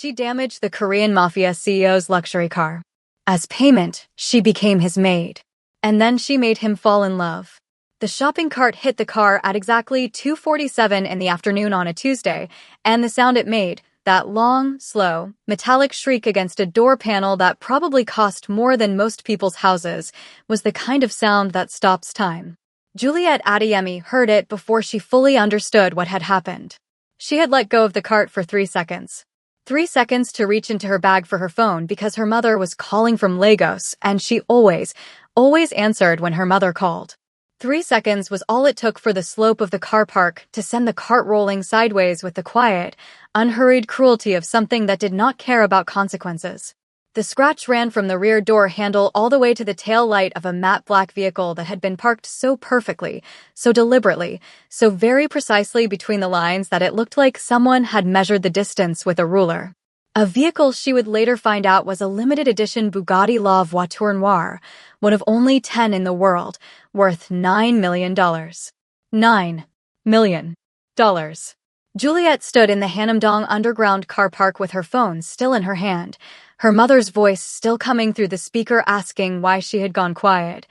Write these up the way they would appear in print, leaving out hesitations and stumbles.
She damaged the Korean Mafia CEO's luxury car. As payment, she became his maid. And then she made him fall in love. The shopping cart hit the car at exactly 2:47 in the afternoon on a Tuesday, and the sound it made, that long, slow, metallic shriek against a door panel that probably cost more than most people's houses, was the kind of sound that stops time. Juliet Adeyemi heard it before she fully understood what had happened. She had let go of the cart for 3 seconds. 3 seconds to reach into her bag for her phone because her mother was calling from Lagos, and she always answered when her mother called. 3 seconds was all it took for the slope of the car park to send the cart rolling sideways with the quiet, unhurried cruelty of something that did not care about consequences. The scratch ran from the rear door handle all the way to the tail light of a matte black vehicle that had been parked so perfectly, so deliberately, so very precisely between the lines that it looked like someone had measured the distance with a ruler. A vehicle she would later find out was a limited edition Bugatti La Voiture Noire, one of only 10 in the world, worth $9 million. $9 million. Juliet stood in the Hanamdong underground car park with her phone still in her hand, her mother's voice still coming through the speaker asking why she had gone quiet,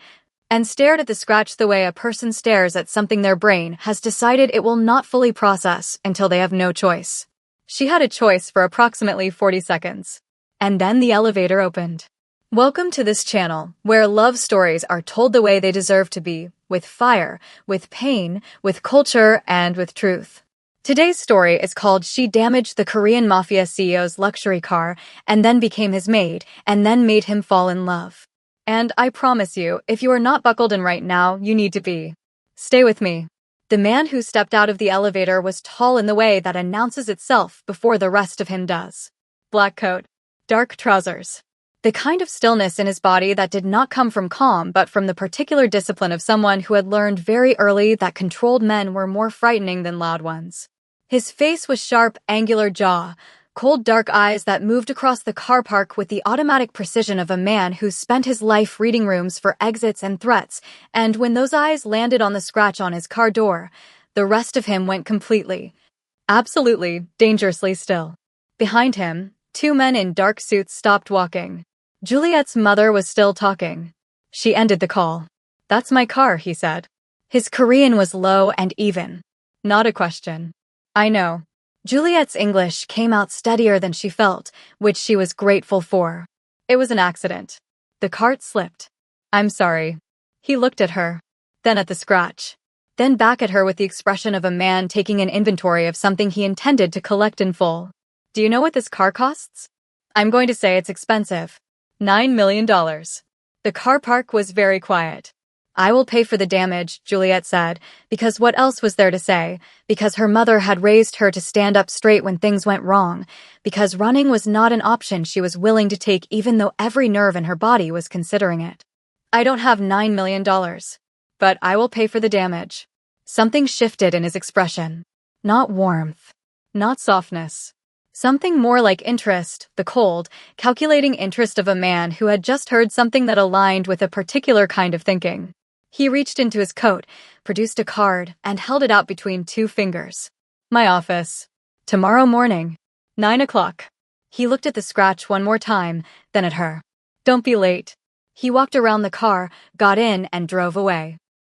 and stared at the scratch the way a person stares at something their brain has decided it will not fully process until they have no choice. She had a choice for approximately 40 seconds. And then the elevator opened. Welcome to this channel, where love stories are told the way they deserve to be, with fire, with pain, with culture, and with truth. Today's story is called She Damaged the Korean Mafia CEO's Luxury Car, and then became his maid, and then made him fall in love. And I promise you, if you are not buckled in right now, you need to be. Stay with me. The man who stepped out of the elevator was tall in the way that announces itself before the rest of him does. Black coat, dark trousers. The kind of stillness in his body that did not come from calm but from the particular discipline of someone who had learned very early that controlled men were more frightening than loud ones. His face was sharp, angular jaw, cold dark eyes that moved across the car park with the automatic precision of a man who spent his life reading rooms for exits and threats, and when those eyes landed on the scratch on his car door, the rest of him went completely, absolutely, dangerously still. Behind him, 2 men in dark suits stopped walking. Juliet's mother was still talking. She ended the call. "That's my car," he said. His Korean was low and even. Not a question. "I know." Juliet's English came out steadier than she felt, which she was grateful for. "It was an accident. The cart slipped. I'm sorry." He looked at her, then at the scratch, then back at her with the expression of a man taking an inventory of something he intended to collect in full. "Do you know what this car costs?" "I'm going to say it's expensive. $9 million. The car park was very quiet. "I will pay for the damage," Juliet said, because what else was there to say? Because her mother had raised her to stand up straight when things went wrong, because running was not an option she was willing to take even though every nerve in her body was considering it. "I don't have $9 million. But I will pay for the damage." Something shifted in his expression. Not warmth. Not softness. Something more like interest, the cold, calculating interest of a man who had just heard something that aligned with a particular kind of thinking. He reached into his coat, produced a card, and held it out between 2 fingers. "My office. Tomorrow morning. 9 o'clock. He looked at the scratch one more time, then at her. "Don't be late." He walked around the car, got in, and drove away.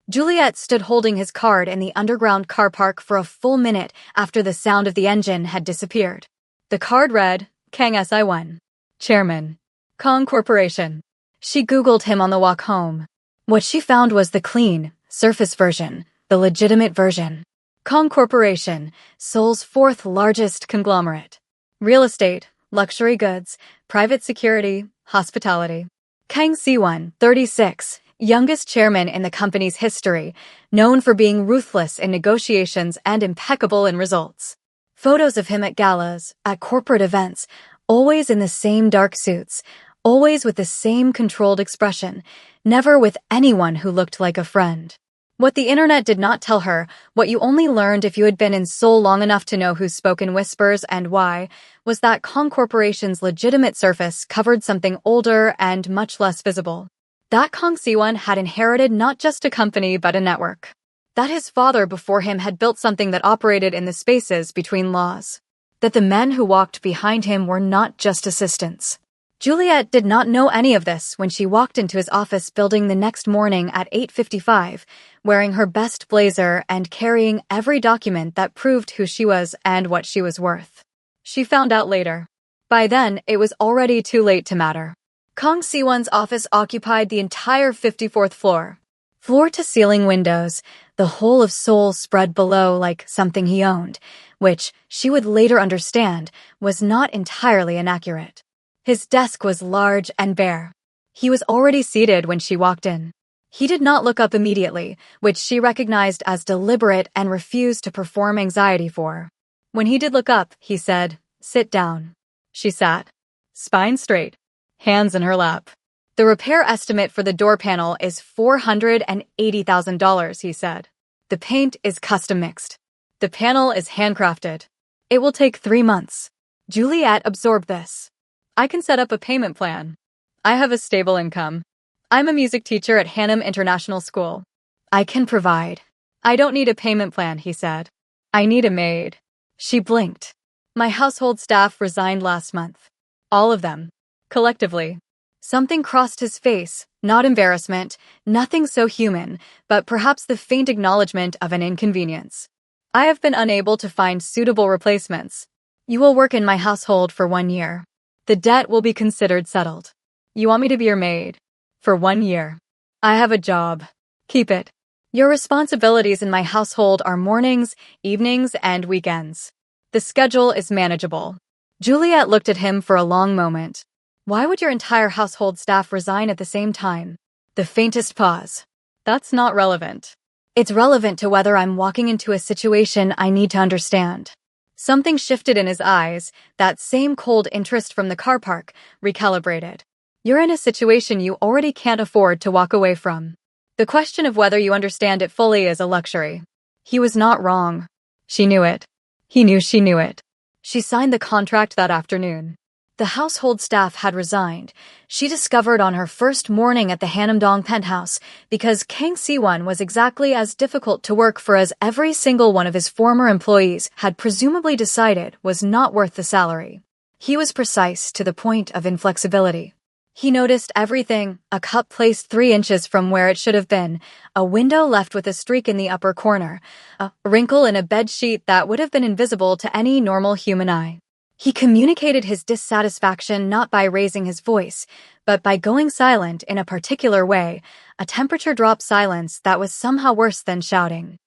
Juliet stood holding his card in the underground car park for a full minute after the sound of the engine had disappeared. The card read, Kang Si1, Chairman, Kong Corporation. She Googled him on the walk home. What she found was the clean, surface version, the legitimate version. Kong Corporation, Seoul's 4th largest conglomerate. Real estate, luxury goods, private security, hospitality. Kang Si1, 36, youngest chairman in the company's history, known for being ruthless in negotiations and impeccable in results. Photos of him at galas, at corporate events, always in the same dark suits, always with the same controlled expression, never with anyone who looked like a friend. What the internet did not tell her, what you only learned if you had been in Seoul long enough to know who spoke in whispers and why, was that Kong Corporation's legitimate surface covered something older and much less visible. That Kang Si1 had inherited not just a company but a network. That his father before him had built something that operated in the spaces between laws. that the men who walked behind him were not just assistants. Juliet did not know any of this when she walked into his office building the next morning at 8:55, wearing her best blazer and carrying every document that proved who she was and what she was worth. She found out later. By then, it was already too late to matter. Kang Si-won's office occupied the entire 54th floor. Floor-to-ceiling windows, the whole of Seoul spread below like something he owned, which, she would later understand, was not entirely inaccurate. His desk was large and bare. He was already seated when she walked in. He did not look up immediately, which she recognized as deliberate and refused to perform anxiety for. When he did look up, he said, "Sit down." She sat, spine straight, hands in her lap. "The repair estimate for the door panel is $480,000, he said. "The paint is custom mixed. The panel is handcrafted. It will take 3 months." Juliet absorbed this. "I can set up a payment plan. I have a stable income. I'm a music teacher at Hanam International School. I can provide. I don't need a payment plan," he said. "I need a maid." She blinked. "My household staff resigned last month. All of them. Collectively." Something crossed his face, not embarrassment, nothing so human, but perhaps the faint acknowledgement of an inconvenience. "I have been unable to find suitable replacements. You will work in my household for 1 year. The debt will be considered settled. You want me to be your maid? For 1 year. I have a job. Keep it. Your responsibilities in my household are mornings, evenings, and weekends. The schedule is manageable." Juliet looked at him for a long moment. "Why would your entire household staff resign at the same time?" The faintest pause. "That's not relevant. It's relevant to whether I'm walking into a situation I need to understand." Something shifted in his eyes, that same cold interest from the car park, recalibrated. "You're in a situation you already can't afford to walk away from. The question of whether you understand it fully is a luxury." He was not wrong. She knew it. He knew she knew it. She signed the contract that afternoon. The household staff had resigned, she discovered on her first morning at the Hanamdong penthouse, because Kang Si-won was exactly as difficult to work for as every single one of his former employees had presumably decided was not worth the salary. He was precise to the point of inflexibility. He noticed everything: a cup placed 3 inches from where it should have been, a window left with a streak in the upper corner, a wrinkle in a bed sheet that would have been invisible to any normal human eye. He communicated his dissatisfaction not by raising his voice, but by going silent in a particular way, a temperature-drop silence that was somehow worse than shouting.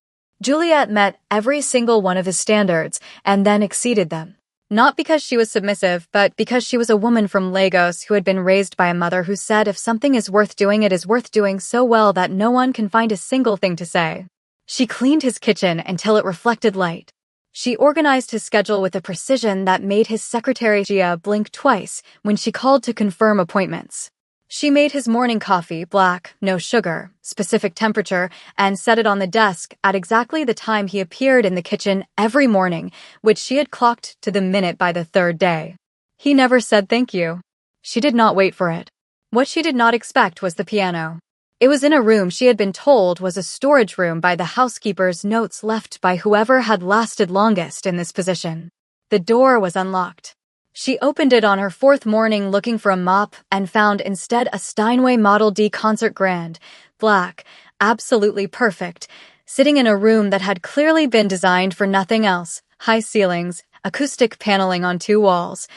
Juliet met every single one of his standards and then exceeded them. Not because she was submissive, but because she was a woman from Lagos who had been raised by a mother who said if something is worth doing, it is worth doing so well that no one can find a single thing to say. She cleaned his kitchen until it reflected light. She organized his schedule with a precision that made his secretary Gia blink twice when she called to confirm appointments. She made his morning coffee black, no sugar, specific temperature, and set it on the desk at exactly the time he appeared in the kitchen every morning, which she had clocked to the minute by the 3rd day. He never said thank you. She did not wait for it. What she did not expect was the piano. It was in a room she had been told was a storage room by the housekeeper's notes left by whoever had lasted longest in this position. The door was unlocked. She opened it on her 4th morning looking for a mop and found instead a Steinway Model D Concert Grand, black, absolutely perfect, sitting in a room that had clearly been designed for nothing else: high ceilings, acoustic paneling on 2 walls,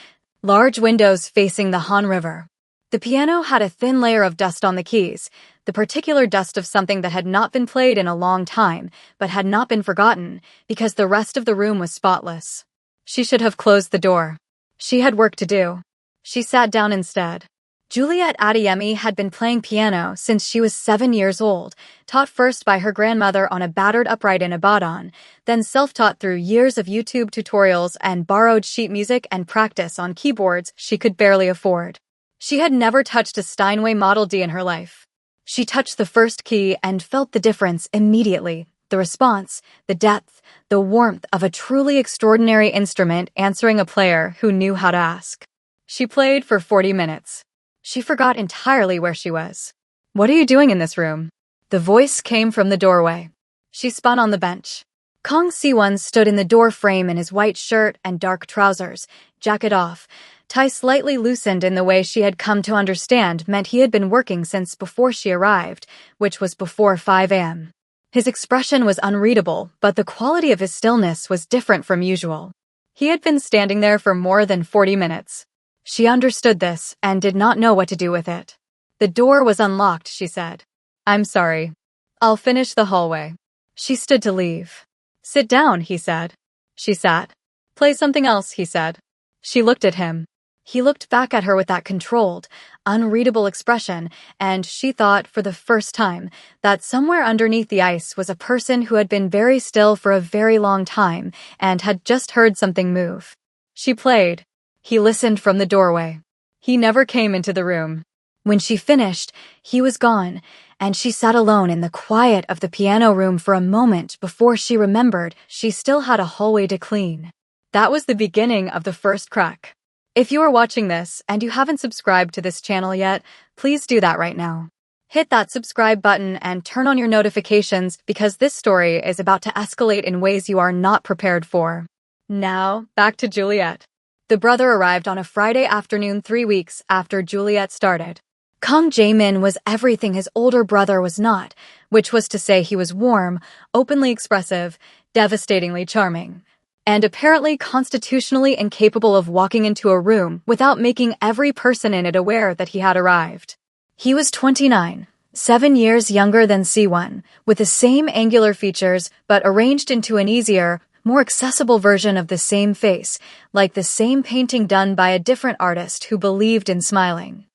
large windows facing the Han River. The piano had a thin layer of dust on the keys, the particular dust of something that had not been played in a long time, but had not been forgotten, because the rest of the room was spotless. She should have closed the door. She had work to do. She sat down instead. Juliet Adeyemi had been playing piano since she was 7 years old, taught first by her grandmother on a battered upright in Ibadan, then self-taught through years of YouTube tutorials and borrowed sheet music and practice on keyboards she could barely afford. She had never touched a Steinway Model D in her life. She touched the first key and felt the difference immediately, the response, the depth, the warmth of a truly extraordinary instrument answering a player who knew how to ask. She played for 40 minutes. She forgot entirely where she was. "What are you doing in this room?" The voice came from the doorway. She spun on the bench. Kong Siwon stood in the door frame in his white shirt and dark trousers, jacket off, tie slightly loosened in the way she had come to understand meant he had been working since before she arrived, which was before 5 a.m. His expression was unreadable, but the quality of his stillness was different from usual. He had been standing there for more than 40 minutes. She understood this and did not know what to do with it. The door was unlocked, she said. I'm sorry. I'll finish the hallway. She stood to leave. Sit down, he said. She sat. Play something else, he said. She looked at him. He looked back at her with that controlled, unreadable expression, and she thought, for the first time, that somewhere underneath the ice was a person who had been very still for a very long time and had just heard something move. She played. He listened from the doorway. He never came into the room. When she finished, he was gone, and she sat alone in the quiet of the piano room for a moment before she remembered she still had a hallway to clean. That was the beginning of the first crack. If you are watching this and you haven't subscribed to this channel yet, please do that right now. Hit that subscribe button and turn on your notifications because this story is about to escalate in ways you are not prepared for. Now, back to Juliet. The brother arrived on a Friday afternoon 3 weeks after Juliet started. Kang Jae-min was everything his older brother was not, which was to say he was warm, openly expressive, devastatingly charming, and apparently constitutionally incapable of walking into a room without making every person in it aware that he had arrived. He was 29, 7 years younger than Siwon, with the same angular features but arranged into an easier, more accessible version of the same face, like the same painting done by a different artist who believed in smiling.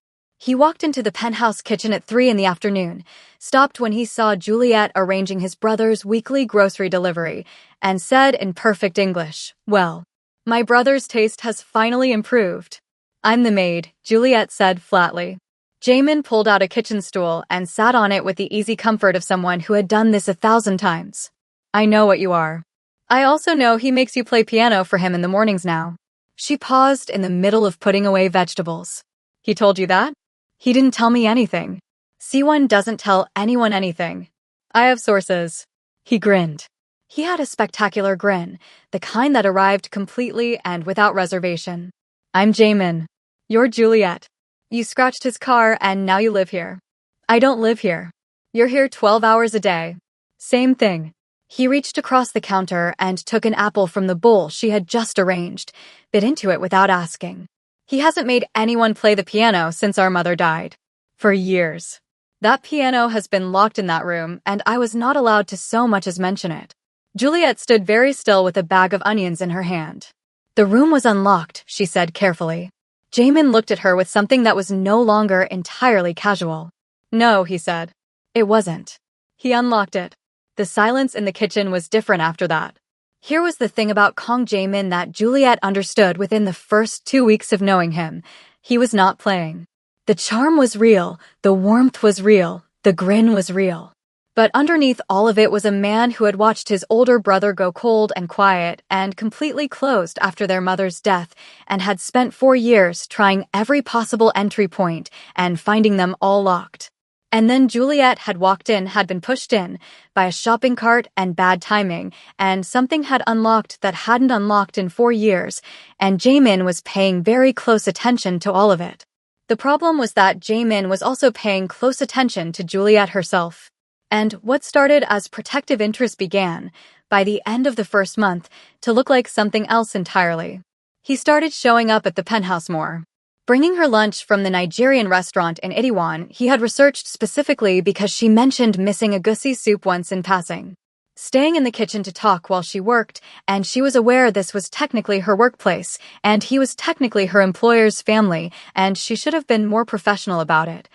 He walked into the penthouse kitchen at 3 in the afternoon, stopped when he saw Juliet arranging his brother's weekly grocery delivery, and said in perfect English, "Well, my brother's taste has finally improved." "I'm the maid," Juliet said flatly. Jaemin pulled out a kitchen stool and sat on it with the easy comfort of someone who had done this 1,000 times. "I know what you are. I also know he makes you play piano for him in the mornings now." She paused in the middle of putting away vegetables. "He told you that?" "He didn't tell me anything. Siwon doesn't tell anyone anything. I have sources." He grinned. He had a spectacular grin, the kind that arrived completely and without reservation. "I'm Jaemin. You're Juliet. You scratched his car and now you live here." "I don't live here. You're here 12 hours a day." "Same thing." He reached across the counter and took an apple from the bowl she had just arranged, bit into it without asking. "He hasn't made anyone play the piano since our mother died. For years. That piano has been locked in that room, and I was not allowed to so much as mention it." Juliet stood very still with a bag of onions in her hand. "The room was unlocked," she said carefully. Jaemin looked at her with something that was no longer entirely casual. "No," he said. "It wasn't. He unlocked it." The silence in the kitchen was different after that. Here was the thing about Kang Jae-min that Juliet understood within the first 2 weeks of knowing him. He was not playing. The charm was real, the warmth was real, the grin was real. But underneath all of it was a man who had watched his older brother go cold and quiet and completely closed after their mother's death and had spent 4 years trying every possible entry point and finding them all locked. And then Juliet had been pushed in by a shopping cart and bad timing, and something had unlocked that hadn't unlocked in 4 years, and Jaemin was paying very close attention to all of it. The problem was that Jaemin was also paying close attention to Juliet herself. And what started as protective interest began, by the end of the first month, to look like something else entirely. He started showing up at the penthouse more. Bringing her lunch from the Nigerian restaurant in Itaewon he had researched specifically because she mentioned missing egusi soup once in passing. Staying in the kitchen to talk while she worked, and she was aware this was technically her workplace, and he was technically her employer's family, and she should have been more professional about it.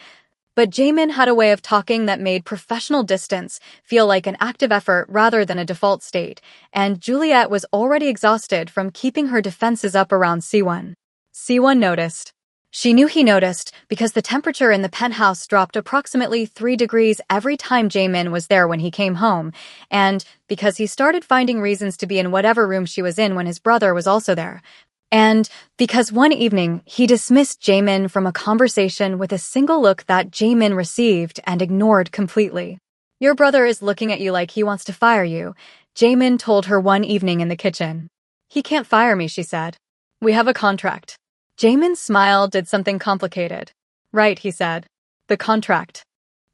But Jaemin had a way of talking that made professional distance feel like an active effort rather than a default state, and Juliet was already exhausted from keeping her defenses up around Siwon. Siwon noticed. She knew he noticed because the temperature in the penthouse dropped approximately 3 degrees every time Jaemin was there when he came home, and because he started finding reasons to be in whatever room she was in when his brother was also there. And because one evening he dismissed Jaemin from a conversation with a single look that Jaemin received and ignored completely. "Your brother is looking at you like he wants to fire you. Jaemin told her one evening in the kitchen. He can't fire me, she said. We have a contract. Jaemin's smile did something complicated. Right, he said. The contract.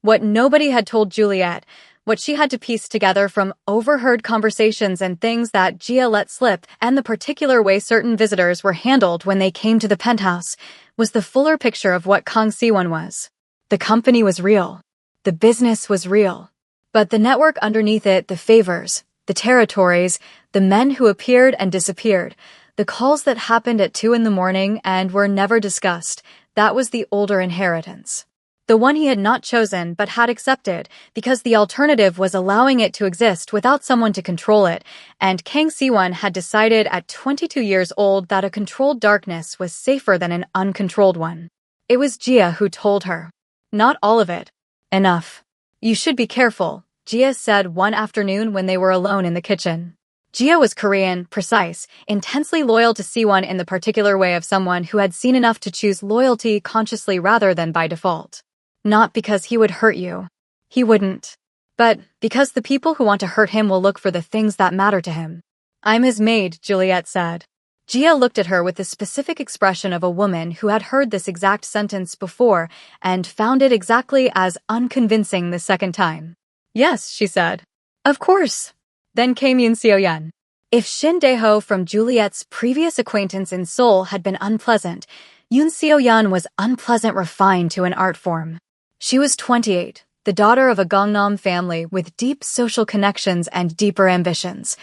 What nobody had told Juliet, what she had to piece together from overheard conversations and things that Gia let slip, and the particular way certain visitors were handled when they came to the penthouse, was the fuller picture of what Kang Siwon was. The company was real. The business was real. But the network underneath it, the favors, the territories, the men who appeared and disappeared, the calls that happened at 2 a.m. and were never discussed, that was the older inheritance. The one he had not chosen but had accepted because the alternative was allowing it to exist without someone to control it, and Kang Siwon had decided at 22 years old that a controlled darkness was safer than an uncontrolled one. It was Gia who told her. Not all of it. Enough. You should be careful, Gia said one afternoon when they were alone in the kitchen. Gia was Korean, precise, intensely loyal to Siwon in the particular way of someone who had seen enough to choose loyalty consciously rather than by default. Not because he would hurt you. He wouldn't. But because the people who want to hurt him will look for the things that matter to him. I'm his maid, Juliet said. Gia looked at her with the specific expression of a woman who had heard this exact sentence before and found it exactly as unconvincing the second time. Yes, she said. Of course. Then came Yoon Seo-yeon. If Shin Dae-ho from Juliet's previous acquaintance in Seoul had been unpleasant, Yoon Seo-yeon was unpleasant refined to an art form. She was 28, the daughter of a Gangnam family with deep social connections and deeper ambitions.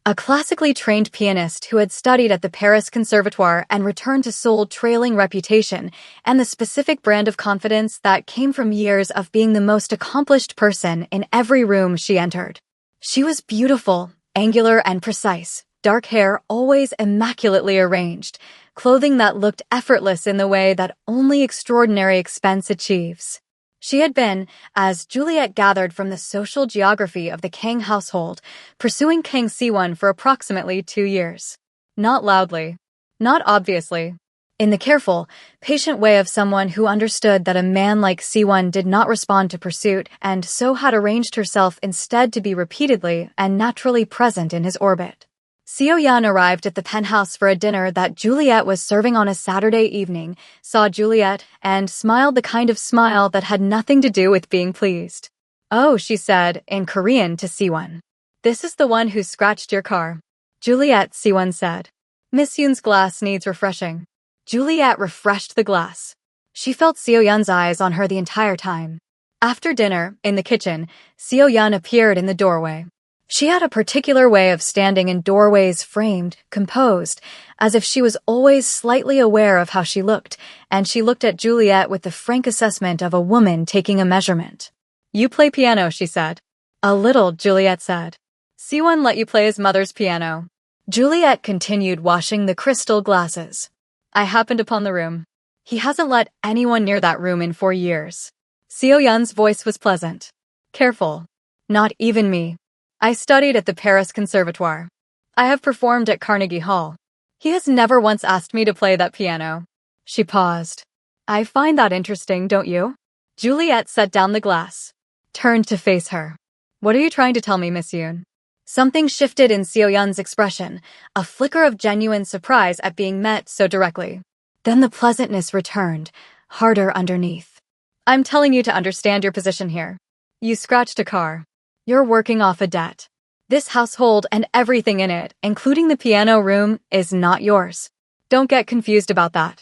A classically trained pianist who had studied at the Paris Conservatoire and returned to Seoul trailing reputation and the specific brand of confidence that came from years of being the most accomplished person in every room she entered. She was beautiful, angular and precise, dark hair always immaculately arranged, clothing that looked effortless in the way that only extraordinary expense achieves. She had been, as Juliet gathered from the social geography of the Kang household, pursuing Kang Siwon for approximately 2 years. Not loudly. Not obviously. In the careful, patient way of someone who understood that a man like Siwon did not respond to pursuit and so had arranged herself instead to be repeatedly and naturally present in his orbit. Seo-yeon arrived at the penthouse for a dinner that Juliet was serving on a Saturday evening, saw Juliet, and smiled the kind of smile that had nothing to do with being pleased. Oh, she said, in Korean to Siwon. This is the one who scratched your car. Juliet, Siwon said. Miss Yoon's glass needs refreshing. Juliet refreshed the glass. She felt Seo-yeon's eyes on her the entire time. After dinner, in the kitchen, Seo-yeon appeared in the doorway. She had a particular way of standing in doorways framed, composed, as if she was always slightly aware of how she looked, and she looked at Juliet with the frank assessment of a woman taking a measurement. You play piano, she said. A little, Juliet said. Siwon let you play his mother's piano. Juliet continued washing the crystal glasses. I happened upon the room. He hasn't let anyone near that room in 4 years. Seo-yeon's voice was pleasant. Careful. Not even me. I studied at the Paris Conservatoire. I have performed at Carnegie Hall. He has never once asked me to play that piano. She paused. I find that interesting, don't you? Juliet set down the glass. Turned to face her. What are you trying to tell me, Miss Yoon? Something shifted in Seo-yeon's expression, a flicker of genuine surprise at being met so directly. Then the pleasantness returned, harder underneath. I'm telling you to understand your position here. You scratched a car. You're working off a debt. This household and everything in it, including the piano room, is not yours. Don't get confused about that.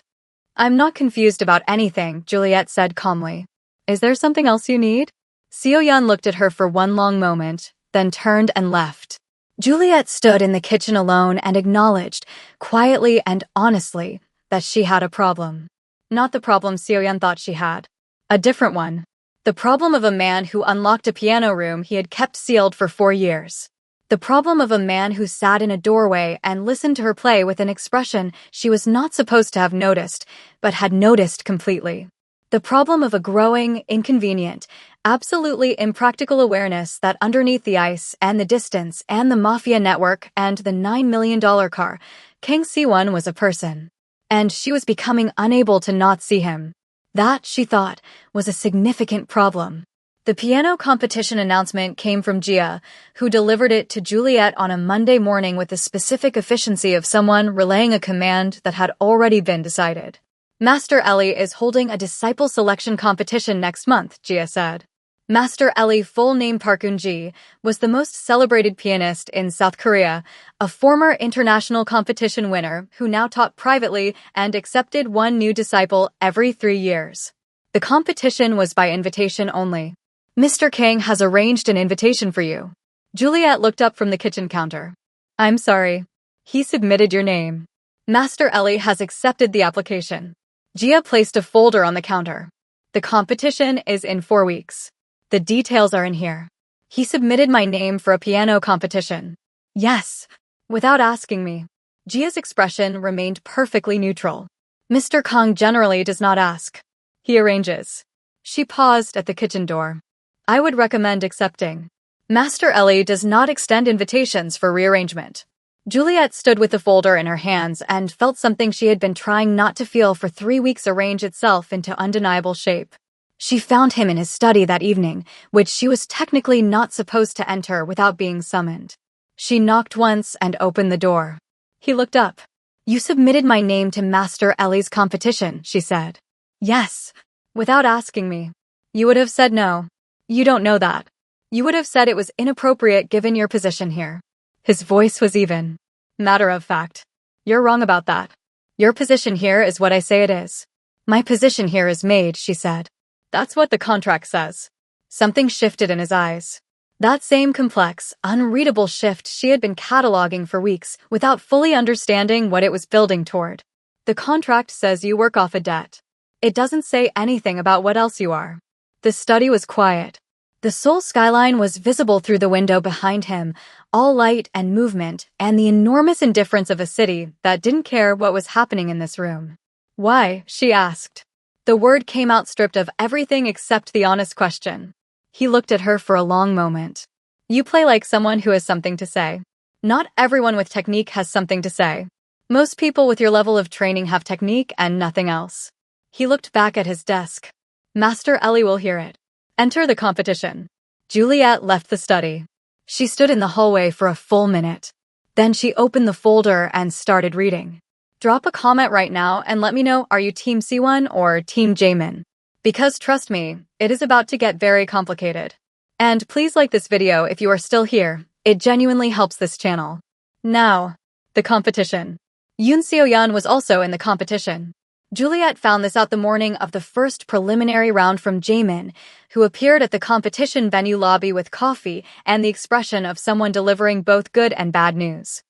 I'm not confused about anything, Juliet said calmly. Is there something else you need? Seo-yeon looked at her for one long moment, then turned and left. Juliet stood in the kitchen alone and acknowledged, quietly and honestly, that she had a problem. Not the problem Seo-yeon thought she had. A different one. The problem of a man who unlocked a piano room he had kept sealed for 4 years. The problem of a man who sat in a doorway and listened to her play with an expression she was not supposed to have noticed, but had noticed completely. The problem of a growing, inconvenient, absolutely impractical awareness that underneath the ice and the distance and the Mafia network and the $9 million car, Kang Siwon was a person. And she was becoming unable to not see him. That, she thought, was a significant problem. The piano competition announcement came from Gia, who delivered it to Juliet on a Monday morning with the specific efficiency of someone relaying a command that had already been decided. Master Ellie is holding a disciple selection competition next month, Gia said. Master Ellie, full name Park Eun-ji, was the most celebrated pianist in South Korea, a former international competition winner who now taught privately and accepted one new disciple every 3 years. The competition was by invitation only. Mr. Kang has arranged an invitation for you. Juliet looked up from the kitchen counter. I'm sorry. He submitted your name. Master Ellie has accepted the application. Gia placed a folder on the counter. The competition is in 4 weeks. The details are in here. He submitted my name for a piano competition. Yes, without asking me. Gia's expression remained perfectly neutral. Mr. Kang generally does not ask. He arranges. She paused at the kitchen door. I would recommend accepting. Master Ellie does not extend invitations for rearrangement. Juliet stood with the folder in her hands and felt something she had been trying not to feel for 3 weeks arrange itself into undeniable shape. She found him in his study that evening, which she was technically not supposed to enter without being summoned. She knocked once and opened the door. He looked up. You submitted my name to Master Ellie's competition, she said. Yes, without asking me. You would have said no. You don't know that. You would have said it was inappropriate given your position here. His voice was even. Matter of fact. You're wrong about that. Your position here is what I say it is. My position here is Maid, she said. That's what the contract says. Something shifted in his eyes. That same complex, unreadable shift she had been cataloging for weeks without fully understanding what it was building toward. The contract says you work off a debt. It doesn't say anything about what else you are. The study was quiet. The Seoul skyline was visible through the window behind him, all light and movement, and the enormous indifference of a city that didn't care what was happening in this room. Why? She asked. The word came out stripped of everything except the honest question. He looked at her for a long moment. You play like someone who has something to say. Not everyone with technique has something to say. Most people with your level of training have technique and nothing else. He looked back at his desk. Master Ellie will hear it. Enter the competition. Juliet left the study. She stood in the hallway for a full minute. Then she opened the folder and started reading. Drop a comment right now and let me know, are you Team Siwon or Team Jaemin? Because trust me, it is about to get very complicated. And please like this video if you are still here. It genuinely helps this channel. Now, the competition. Yoon Seo-yeon was also in the competition. Juliet found this out the morning of the first preliminary round from Jaemin, who appeared at the competition venue lobby with coffee and the expression of someone delivering both good and bad news.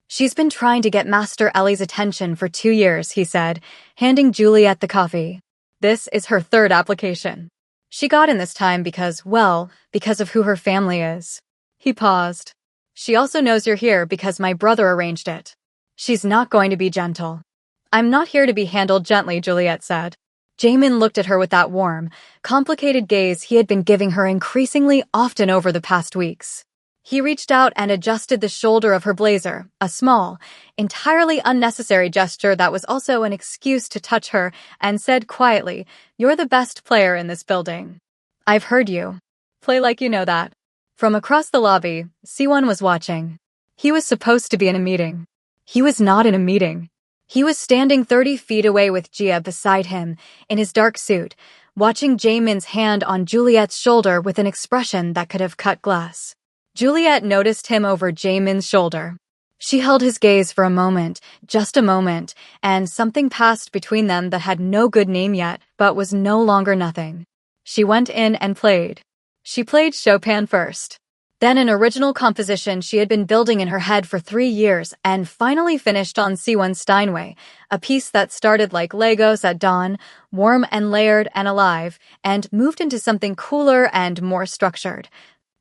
She's been trying to get Master Ellie's attention for 2 years, he said, handing Juliet the coffee. This is her 3rd application. She got in this time because of who her family is. He paused. She also knows you're here because my brother arranged it. She's not going to be gentle. I'm not here to be handled gently, Juliet said. Jaemin looked at her with that warm, complicated gaze he had been giving her increasingly often over the past weeks. He reached out and adjusted the shoulder of her blazer, a small, entirely unnecessary gesture that was also an excuse to touch her, and said quietly, You're the best player in this building. I've heard you. Play like you know that. From across the lobby, Siwon was watching. He was supposed to be in a meeting. He was not in a meeting. He was standing 30 feet away with Gia beside him, in his dark suit, watching Jaemin's hand on Juliet's shoulder with an expression that could have cut glass. Juliet noticed him over Jaemin's shoulder. She held his gaze for a moment, just a moment, and something passed between them that had no good name yet, but was no longer nothing. She went in and played. She played Chopin first. Then an original composition she had been building in her head for 3 years and finally finished on Siwon Steinway, a piece that started like Legos at dawn, warm and layered and alive, and moved into something cooler and more structured.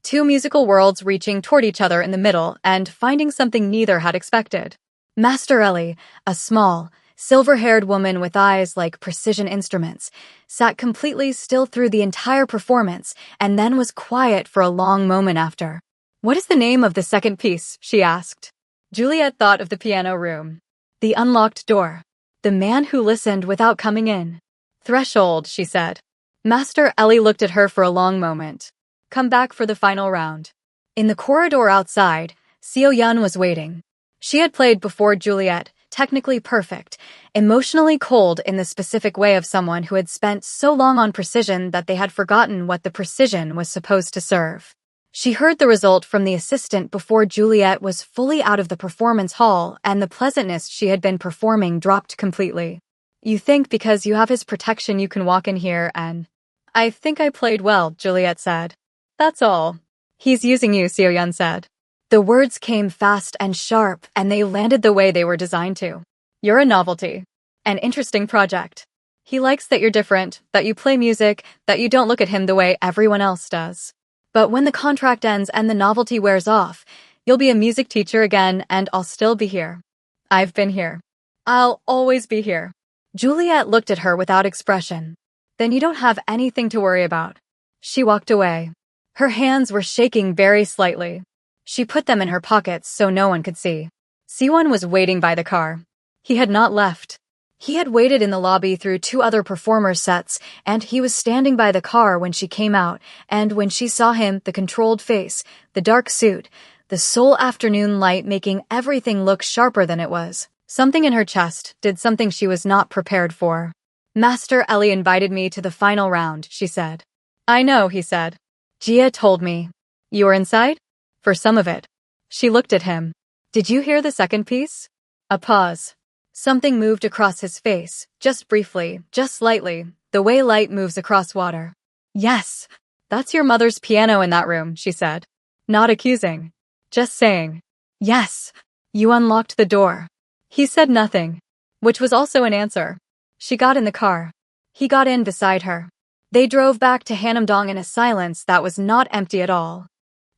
2 musical worlds reaching toward each other in the middle and finding something neither had expected. Master Ellie, a small, silver-haired woman with eyes like precision instruments, sat completely still through the entire performance and then was quiet for a long moment after. What is the name of the second piece? She asked. Juliet thought of the piano room. The unlocked door. The man who listened without coming in. Threshold, she said. Master Ellie looked at her for a long moment. Come back for the final round. In the corridor outside, Seo Yun was waiting. She had played before Juliet, technically perfect, emotionally cold in the specific way of someone who had spent so long on precision that they had forgotten what the precision was supposed to serve. She heard the result from the assistant before Juliet was fully out of the performance hall, and the pleasantness she had been performing dropped completely. You think because you have his protection you can walk in here and... I think I played well, Juliet said. That's all. He's using you, Seo Yun said. The words came fast and sharp, and they landed the way they were designed to. You're a novelty. An interesting project. He likes that you're different, that you play music, that you don't look at him the way everyone else does. But when the contract ends and the novelty wears off, you'll be a music teacher again, and I'll still be here. I've been here. I'll always be here. Juliet looked at her without expression. Then you don't have anything to worry about. She walked away. Her hands were shaking very slightly. She put them in her pockets so no one could see. Siwon was waiting by the car. He had not left. He had waited in the lobby through 2 other performers' sets, and he was standing by the car when she came out, and when she saw him, the controlled face, the dark suit, the sole afternoon light making everything look sharper than it was. Something in her chest did something she was not prepared for. Master Ellie invited me to the final round, she said. I know, he said. Jia told me. You were inside? For some of it. She looked at him. Did you hear the second piece? A pause. Something moved across his face, just briefly, just slightly, the way light moves across water. Yes, that's your mother's piano in that room, she said. Not accusing. Just saying. Yes, you unlocked the door. He said nothing, which was also an answer. She got in the car. He got in beside her. They drove back to Hanamdong in a silence that was not empty at all.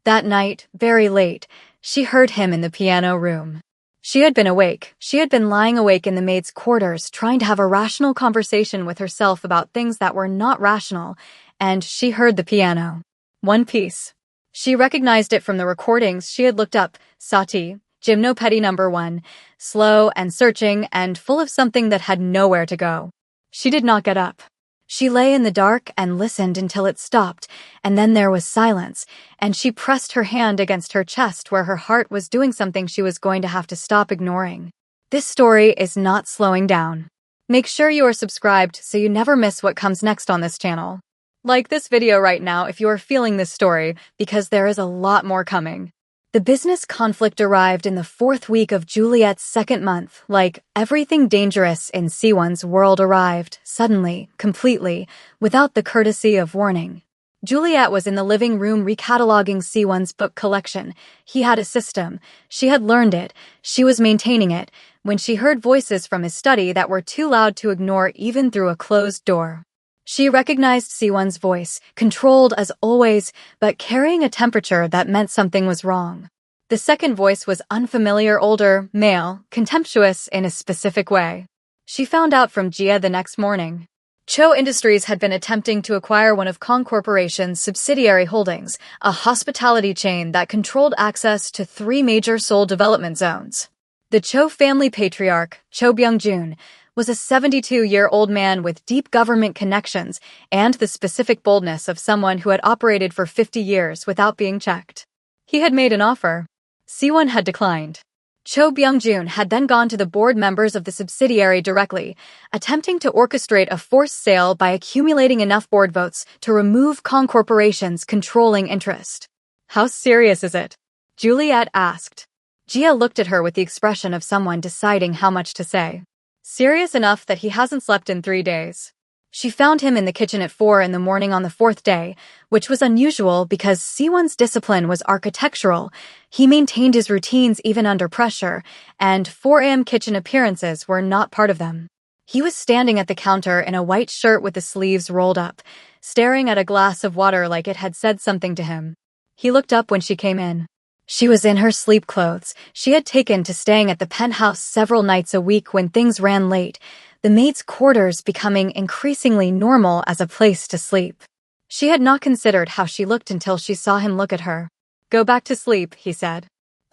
That night, very late, she heard him in the piano room. She had been awake. She had been lying awake in the maid's quarters, trying to have a rational conversation with herself about things that were not rational, and she heard the piano. One piece. She recognized it from the recordings she had looked up, Sati, Gymnopedie number 1, slow and searching and full of something that had nowhere to go. She did not get up. She lay in the dark and listened until it stopped, and then there was silence, and she pressed her hand against her chest where her heart was doing something she was going to have to stop ignoring. This story is not slowing down. Make sure you are subscribed so you never miss what comes next on this channel. Like this video right now if you are feeling this story, because there is a lot more coming. The business conflict arrived in the 4th week of Juliet's 2nd month, like everything dangerous in Siwon's world arrived, suddenly, completely, without the courtesy of warning. Juliet was in the living room recataloguing Siwon's book collection. He had a system. She had learned it. She was maintaining it, when she heard voices from his study that were too loud to ignore even through a closed door. She recognized Siwon's voice, controlled as always, but carrying a temperature that meant something was wrong. The second voice was unfamiliar, older, male, contemptuous in a specific way. She found out from Jia the next morning. Cho Industries had been attempting to acquire one of Kong Corporation's subsidiary holdings, a hospitality chain that controlled access to 3 major Seoul development zones. The Cho family patriarch, Cho Byung-jun, was a 72-year-old man with deep government connections and the specific boldness of someone who had operated for 50 years without being checked. He had made an offer. Siwon had declined. Cho Byung-jun had then gone to the board members of the subsidiary directly, attempting to orchestrate a forced sale by accumulating enough board votes to remove Kong Corporation's controlling interest. How serious is it? Juliet asked. Jia looked at her with the expression of someone deciding how much to say. Serious enough that he hasn't slept in 3 days. She found him in the kitchen at 4 in the morning on the 4th day, which was unusual because Siwon's discipline was architectural. He maintained his routines even under pressure, and 4 a.m. kitchen appearances were not part of them. He was standing at the counter in a white shirt with the sleeves rolled up, staring at a glass of water like it had said something to him. He looked up when she came in. She was in her sleep clothes. She had taken to staying at the penthouse several nights a week when things ran late, the maid's quarters becoming increasingly normal as a place to sleep. She had not considered how she looked until she saw him look at her. Go back to sleep, he said.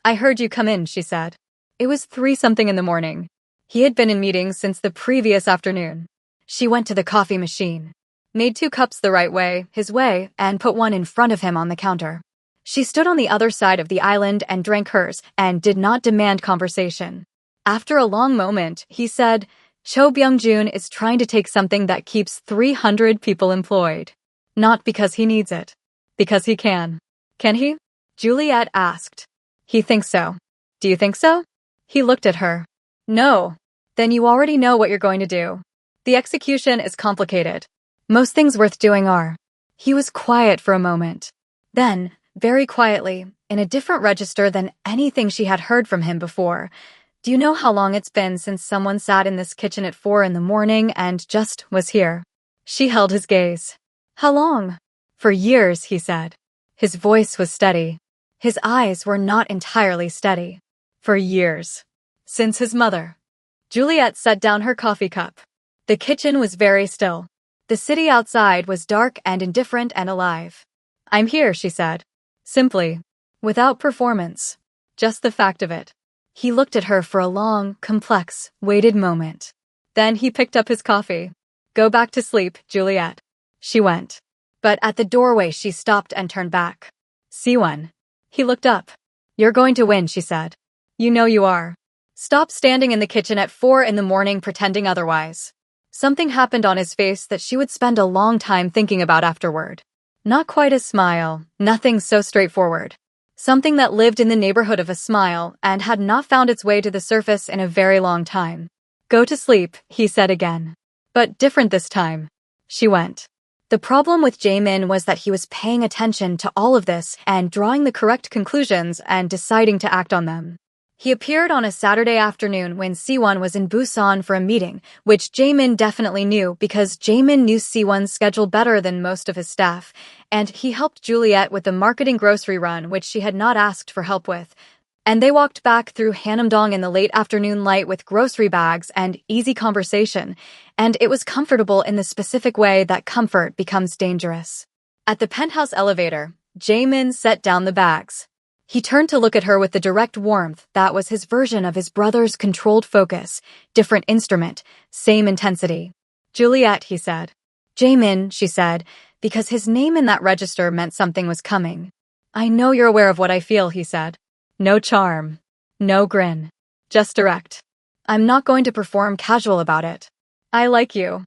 I heard you come in, she said. It was 3-something in the morning. He had been in meetings since the previous afternoon. She went to the coffee machine. made 2 cups the right way, his way, and put one in front of him on the counter. She stood on the other side of the island and drank hers and did not demand conversation. After a long moment, he said, Cho Byung-jun is trying to take something that keeps 300 people employed. Not because he needs it. Because he can. Can he? Juliet asked. He thinks so. Do you think so? He looked at her. No. Then you already know what you're going to do. The execution is complicated. Most things worth doing are. He was quiet for a moment. Then, very quietly, in a different register than anything she had heard from him before, do you know how long it's been since someone sat in this kitchen at 4 in the morning and just was here? She held his gaze. How long? For years, he said. His voice was steady. His eyes were not entirely steady. For years. Since his mother. Juliet set down her coffee cup. The kitchen was very still. The city outside was dark and indifferent and alive. I'm here, she said. Simply. Without performance. Just the fact of it. He looked at her for a long, complex, weighted moment. Then he picked up his coffee. Go back to sleep, Juliet. She went. But at the doorway she stopped and turned back. Siwon. He looked up. You're going to win, she said. You know you are. Stop standing in the kitchen at 4 in the morning pretending otherwise. Something happened on his face that she would spend a long time thinking about afterward. Not quite a smile, nothing so straightforward. Something that lived in the neighborhood of a smile and had not found its way to the surface in a very long time. Go to sleep, he said again. But different this time. She went. The problem with Jaemin was that he was paying attention to all of this and drawing the correct conclusions and deciding to act on them. He appeared on a Saturday afternoon when Siwon was in Busan for a meeting, which Jaemin definitely knew because Jaemin knew Siwon's schedule better than most of his staff, and he helped Juliet with the marketing grocery run which she had not asked for help with. And they walked back through Hanamdong in the late afternoon light with grocery bags and easy conversation, and it was comfortable in the specific way that comfort becomes dangerous. At the penthouse elevator, Jaemin set down the bags. He turned to look at her with the direct warmth that was his version of his brother's controlled focus, different instrument, same intensity. Juliet, he said. Jaemin, she said, because his name in that register meant something was coming. I know you're aware of what I feel, he said. No charm. No grin. Just direct. I'm not going to perform casual about it. I like you.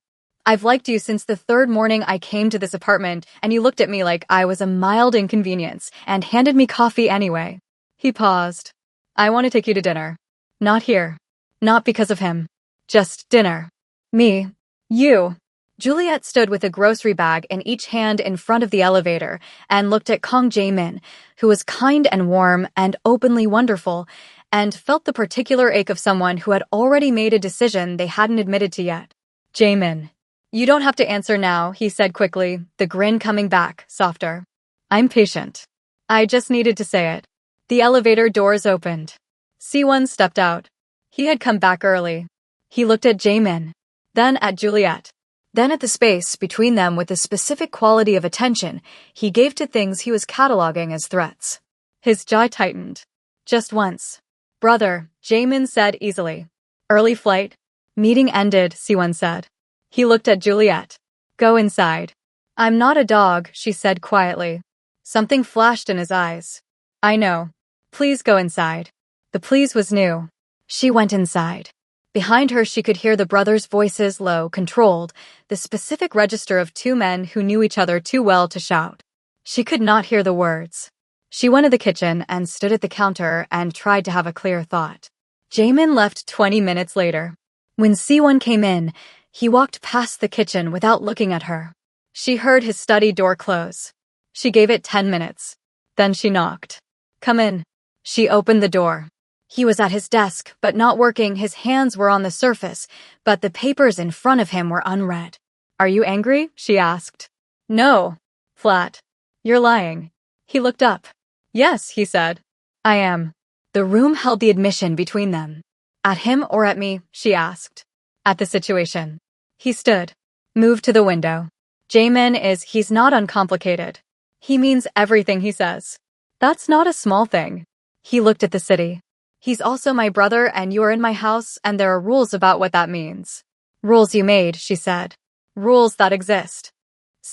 I've liked you since the 3rd morning I came to this apartment and you looked at me like I was a mild inconvenience and handed me coffee anyway. He paused. I want to take you to dinner. Not here. Not because of him. Just dinner. Me. You. Juliet stood with a grocery bag in each hand in front of the elevator and looked at Kang Jaemin, who was kind and warm and openly wonderful, and felt the particular ache of someone who had already made a decision they hadn't admitted to yet. Jaemin. You don't have to answer now, he said quickly, the grin coming back, softer. I'm patient. I just needed to say it. The elevator doors opened. Siwon stepped out. He had come back early. He looked at Jaemin, then at Juliet, then at the space between them with the specific quality of attention he gave to things he was cataloging as threats. His jaw tightened. Just once. Brother, Jaemin said easily. Early flight. Meeting ended, Siwon said. He looked at Juliet. Go inside. I'm not a dog, she said quietly. Something flashed in his eyes. I know. Please go inside. The please was new. She went inside. Behind her she could hear the brothers' voices low, controlled, the specific register of 2 men who knew each other too well to shout. She could not hear the words. She went to the kitchen and stood at the counter and tried to have a clear thought. Jaemin left 20 minutes later. When Siwon came in, he walked past the kitchen without looking at her. She heard his study door close. She gave it 10 minutes. Then she knocked. Come in. She opened the door. He was at his desk, but not working. His hands were on the surface, but the papers in front of him were unread. Are you angry? She asked. No. Flat. You're lying. He looked up. Yes, he said. I am. The room held the admission between them. At him or at me? She asked. At the situation. He stood. Moved to the window. Jaemin he's not uncomplicated. He means everything he says. That's not a small thing. He looked at the city. He's also my brother and you're in my house and there are rules about what that means. Rules you made, she said. Rules that exist.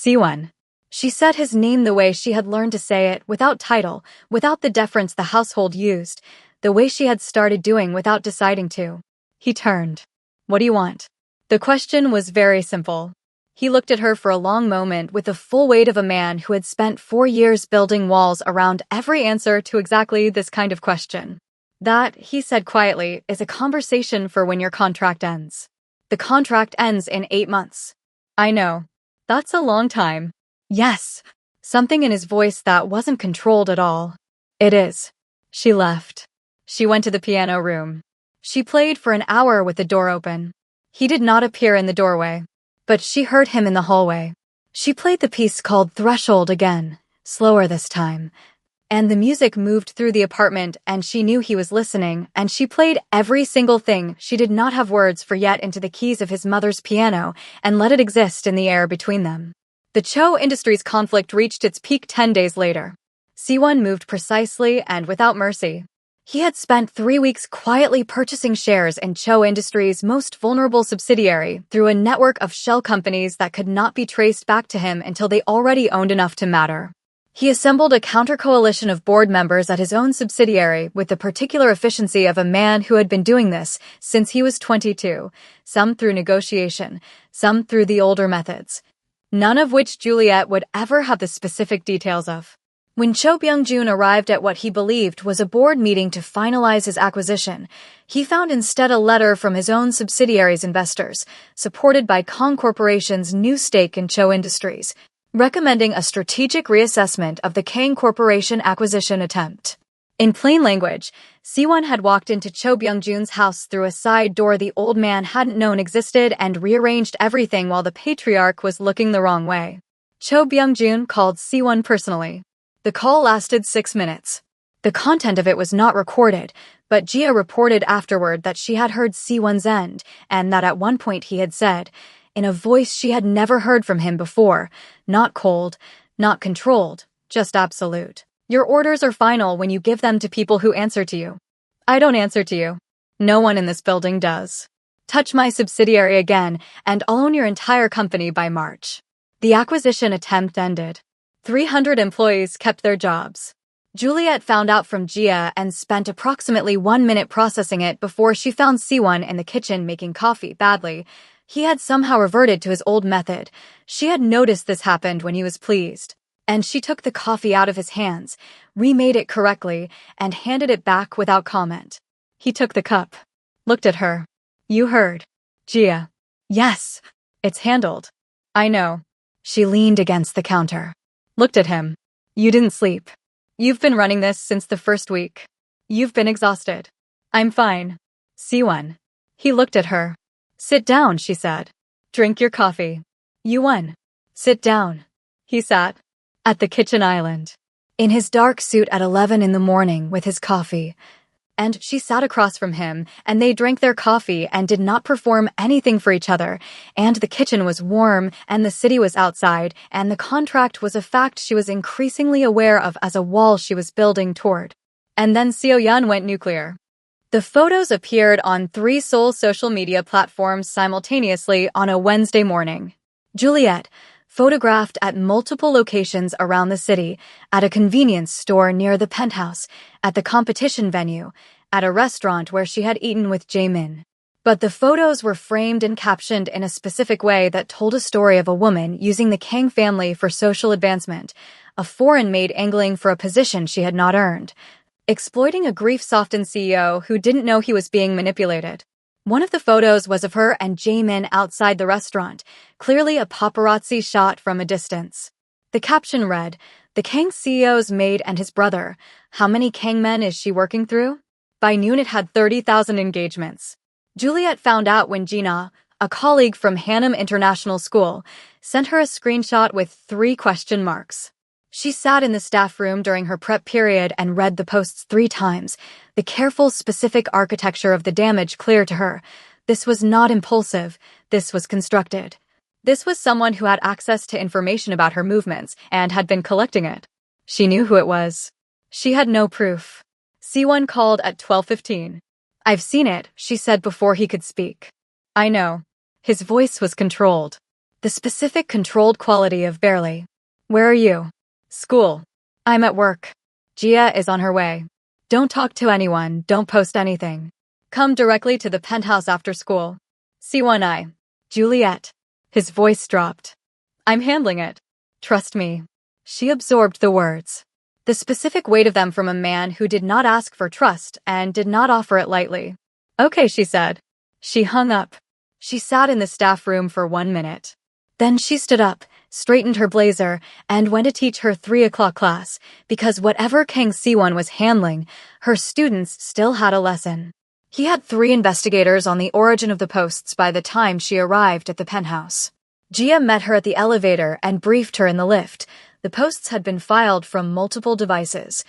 Siwon. She said his name the way she had learned to say it, without title, without the deference the household used, the way she had started doing without deciding to. He turned. What do you want? The question was very simple. He looked at her for a long moment with the full weight of a man who had spent 4 years building walls around every answer to exactly this kind of question. That, he said quietly, is a conversation for when your contract ends. The contract ends in 8 months. I know. That's a long time. Yes. Something in his voice that wasn't controlled at all. It is. She left. She went to the piano room. She played for an hour with the door open. He did not appear in the doorway, but she heard him in the hallway. She played the piece called Threshold again, slower this time. And the music moved through the apartment and she knew he was listening, and she played every single thing she did not have words for yet into the keys of his mother's piano and let it exist in the air between them. The Cho Industries conflict reached its peak 10 days later. Siwon moved precisely and without mercy. He had spent 3 weeks quietly purchasing shares in Cho Industries' most vulnerable subsidiary through a network of shell companies that could not be traced back to him until they already owned enough to matter. He assembled a counter-coalition of board members at his own subsidiary with the particular efficiency of a man who had been doing this since he was 22, some through negotiation, some through the older methods, none of which Juliet would ever have the specific details of. When Cho Byung-jun arrived at what he believed was a board meeting to finalize his acquisition, he found instead a letter from his own subsidiary's investors, supported by Kong Corporation's new stake in Cho Industries, recommending a strategic reassessment of the Kang Corporation acquisition attempt. In plain language, Siwon had walked into Cho Byung-jun's house through a side door the old man hadn't known existed and rearranged everything while the patriarch was looking the wrong way. Cho Byung-jun called Siwon personally. The call lasted 6 minutes. The content of it was not recorded, but Jia reported afterward that she had heard Siwon's end, and that at one point he had said, in a voice she had never heard from him before, not cold, not controlled, just absolute. Your orders are final when you give them to people who answer to you. I don't answer to you. No one in this building does. Touch my subsidiary again, and I'll own your entire company by March. The acquisition attempt ended. 300 employees kept their jobs. Juliet found out from Jia and spent approximately 1 minute processing it before she found Siwon in the kitchen making coffee badly. He had somehow reverted to his old method. She had noticed this happened when he was pleased. And she took the coffee out of his hands, remade it correctly, and handed it back without comment. He took the cup. Looked at her. You heard. Jia. Yes. It's handled. I know. She leaned against the counter. Looked at him. You didn't sleep. You've been running this since the first week. You've been exhausted. I'm fine. Siwon. He looked at her. Sit down, she said. Drink your coffee. You won. Sit down. He sat. At the kitchen island. In his dark suit at 11 in the morning with his coffee. And she sat across from him, and they drank their coffee and did not perform anything for each other, and the kitchen was warm, and the city was outside, and the contract was a fact she was increasingly aware of as a wall she was building toward. And then Seo-yeon went nuclear. The photos appeared on 3 Seoul social media platforms simultaneously on a Wednesday morning. Juliet, photographed at multiple locations around the city, at a convenience store near the penthouse, at the competition venue, at a restaurant where she had eaten with Jaemin. But the photos were framed and captioned in a specific way that told a story of a woman using the Kang family for social advancement, a foreign maid angling for a position she had not earned, exploiting a grief-softened CEO who didn't know he was being manipulated. One of the photos was of her and Jaemin outside the restaurant, clearly a paparazzi shot from a distance. The caption read, "The Kang CEO's maid and his brother. How many Kang men is she working through?" By noon it had 30,000 engagements. Juliet found out when Gina, a colleague from Hannam International School, sent her a screenshot with 3 question marks. She sat in the staff room during her prep period and read the posts 3 times, the careful, specific architecture of the damage clear to her. This was not impulsive. This was constructed. This was someone who had access to information about her movements and had been collecting it. She knew who it was. She had no proof. Siwon called at 12:15. "I've seen it," she said before he could speak. "I know." His voice was controlled. The specific controlled quality of barely. Where are you? School. I'm at work. Gia is on her way. Don't talk to anyone, don't post anything. Come directly to the penthouse after school. C1I. Juliet. His voice dropped. I'm handling it. Trust me. She absorbed the words. The specific weight of them from a man who did not ask for trust and did not offer it lightly. Okay, she said. She hung up. She sat in the staff room for 1 minute. Then she stood up, straightened her blazer, and went to teach her 3 o'clock class, because whatever Kang Siwon was handling, her students still had a lesson. He had 3 investigators on the origin of the posts by the time she arrived at the penthouse. Gia met her at the elevator and briefed her in the lift. The posts had been filed from multiple devices,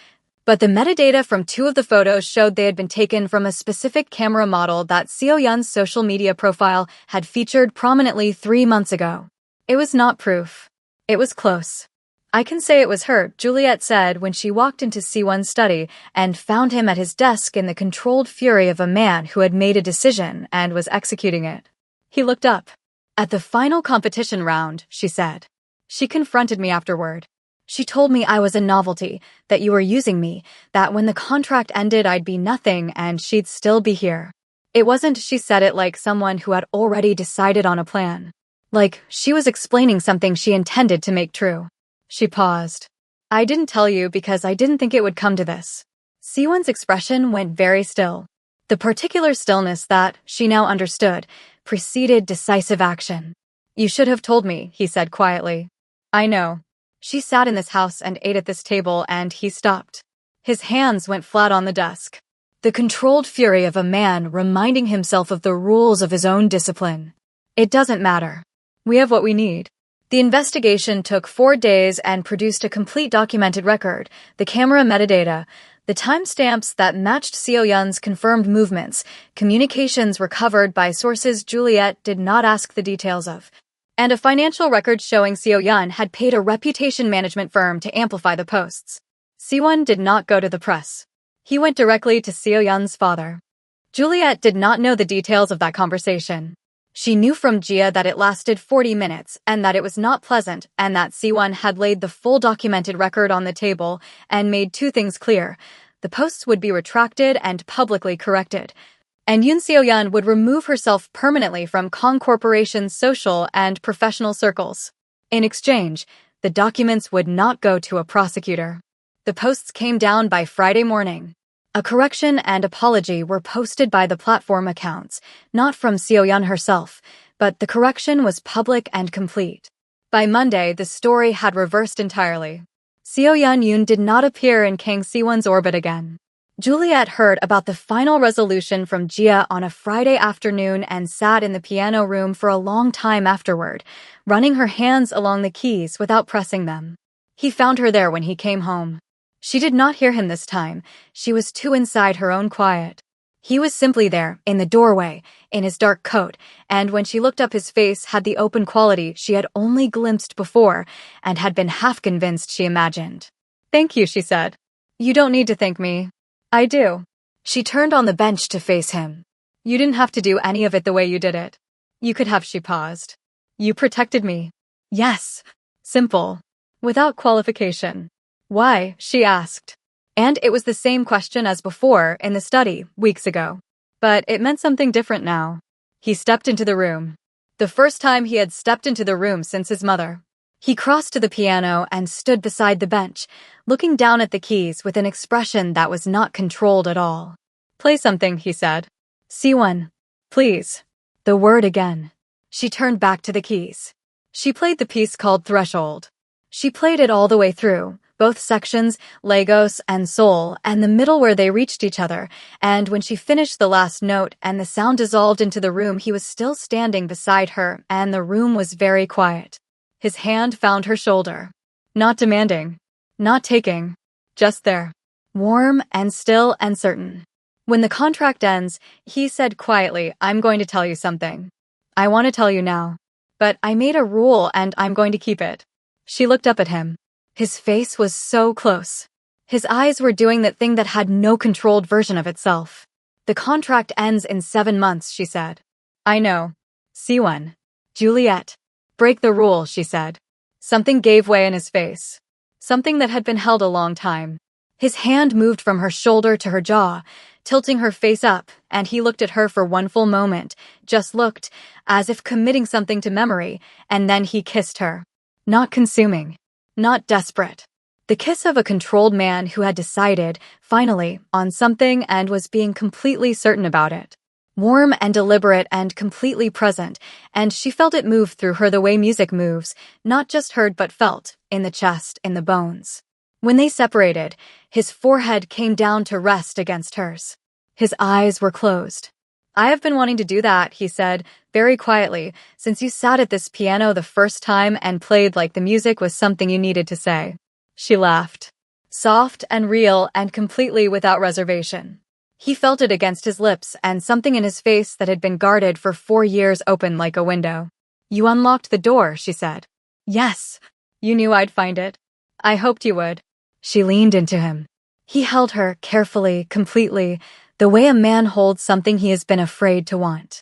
but the metadata from 2 of the photos showed they had been taken from a specific camera model that Seo Yun's social media profile had featured prominently 3 months ago. It was not proof. It was close. I can say it was her, Juliet said when she walked into Siwon's study and found him at his desk in the controlled fury of a man who had made a decision and was executing it. He looked up. At the final competition round, she said. She confronted me afterward. She told me I was a novelty, that you were using me, that when the contract ended I'd be nothing and she'd still be here. It wasn't she said it like someone who had already decided on a plan. Like she was explaining something she intended to make true. She paused. I didn't tell you because I didn't think it would come to this. Siwon's expression went very still. The particular stillness that, she now understood, preceded decisive action. You should have told me, he said quietly. I know. She sat in this house and ate at this table and he stopped. His hands went flat on the desk. The controlled fury of a man reminding himself of the rules of his own discipline. It doesn't matter. We have what we need. The investigation took 4 days and produced a complete documented record, the camera metadata, the timestamps that matched Seo Yun's confirmed movements, communications recovered by sources Juliet did not ask the details of, and a financial record showing Seo Yun had paid a reputation management firm to amplify the posts. Siwon did not go to the press. He went directly to Seo Yun's father. Juliet did not know the details of that conversation. She knew from Gia that it lasted 40 minutes and that it was not pleasant and that Siwon had laid the full documented record on the table and made 2 things clear. The posts would be retracted and publicly corrected, and Yoon Seo Yun would remove herself permanently from Kong Corporation's social and professional circles. In exchange, the documents would not go to a prosecutor. The posts came down by Friday morning. A correction and apology were posted by the platform accounts, not from Seo Yun herself, but the correction was public and complete. By Monday, the story had reversed entirely. Seo Yun did not appear in Kang Siwon's orbit again. Juliet heard about the final resolution from Gia on a Friday afternoon and sat in the piano room for a long time afterward, running her hands along the keys without pressing them. He found her there when he came home. She did not hear him this time. She was too inside her own quiet. He was simply there, in the doorway, in his dark coat, and when she looked up his face had the open quality she had only glimpsed before and had been half convinced she imagined. Thank you, she said. You don't need to thank me. I do. She turned on the bench to face him. You didn't have to do any of it the way you did it. You could have, she paused. You protected me. Yes. Simple. Without qualification. Why? She asked. And it was the same question as before in the study, weeks ago. But it meant something different now. He stepped into the room. The first time he had stepped into the room since his mother. He crossed to the piano and stood beside the bench, looking down at the keys with an expression that was not controlled at all. Play something, he said. Siwon. Please. The word again. She turned back to the keys. She played the piece called Threshold. She played it all the way through. Both sections, Lagos and Seoul, and the middle where they reached each other, and when she finished the last note and the sound dissolved into the room, he was still standing beside her, and the room was very quiet. His hand found her shoulder. Not demanding. Not taking. Just there. Warm and still and certain. When the contract ends, he said quietly, I'm going to tell you something. I want to tell you now. But I made a rule and I'm going to keep it. She looked up at him. His face was so close. His eyes were doing that thing that had no controlled version of itself. The contract ends in 7 months, she said. I know. Siwon. Juliet. Break the rule, she said. Something gave way in his face. Something that had been held a long time. His hand moved from her shoulder to her jaw, tilting her face up, and he looked at her for one full moment, just looked, as if committing something to memory, and then he kissed her. Not consuming. Not desperate. The kiss of a controlled man who had decided, finally, on something and was being completely certain about it. Warm and deliberate and completely present, and she felt it move through her the way music moves, not just heard but felt, in the chest, in the bones. When they separated, his forehead came down to rest against hers. His eyes were closed. I have been wanting to do that, he said, very quietly, since you sat at this piano the first time and played like the music was something you needed to say. She laughed. Soft and real and completely without reservation. He felt it against his lips and something in his face that had been guarded for 4 years opened like a window. You unlocked the door, she said. Yes. You knew I'd find it. I hoped you would. She leaned into him. He held her carefully, completely, the way a man holds something he has been afraid to want.